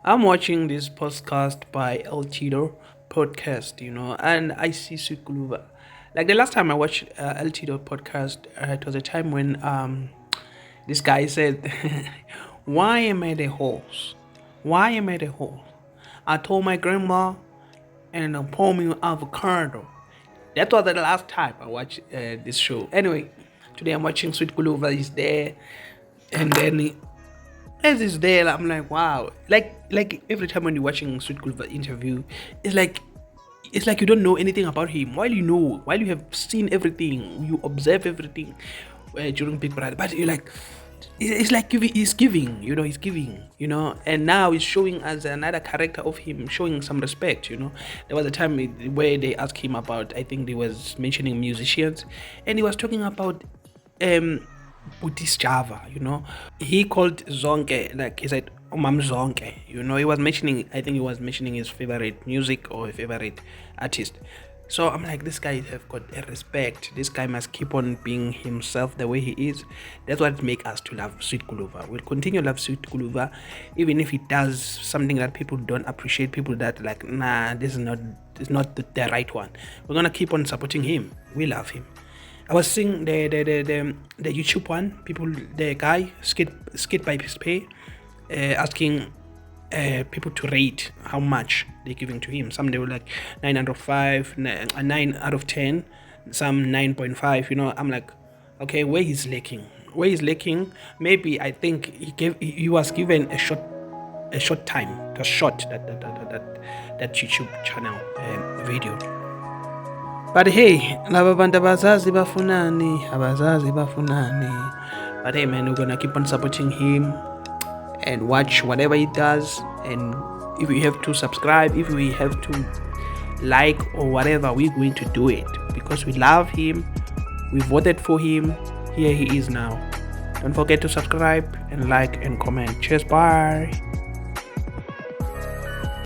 I'm watching this podcast by El Tito podcast, and I see Sweet Guluva. Like the last time I watched El Tito podcast, it was a time when this guy said, "Why am I the horse? Why am I the horse? I told my grandma and I'm pouring avocado." That was the last time I watched this show. Anyway, today I'm watching Sweet Guluva. He's there, and then as is there, I'm like, wow. Like every time when you're watching Sweet Guluva interview, it's like you don't know anything about him. While you have seen everything, you observe everything during Big Brother, but you're like, it's like he's giving, and now he's showing us another character of him, showing some respect. There was a time where they asked him about, I think they was mentioning musicians, and he was talking about Buddhist Sjava. He called Zonke, like he said, Mam Zonke. He was mentioning his favorite music or favorite artist. So I'm like, this guy have got a respect. This guy must keep on being himself the way he is. That's what make us to love Sweet Guluva. We'll continue to love Sweet Guluva, even if he does something that people don't appreciate. People that like, nah, this is not the right one. We're gonna keep on supporting him. We love him. I was seeing the YouTube one. The guy skit by his pay, asking people to rate how much they're giving to him. Some they were like 9 out of 5, 9 out of 10, some 9.5. I'm like, okay, where he's lacking. Maybe I think he was given a short time to shot that YouTube channel video. But hey, laba bantu abazazi bafunani. But hey man, we're gonna keep on supporting him and watch whatever he does. And if we have to subscribe, if we have to like or whatever, we're going to do it because we love him. We voted for him. Here he is now. Don't forget to subscribe and like and comment. Cheers, bye.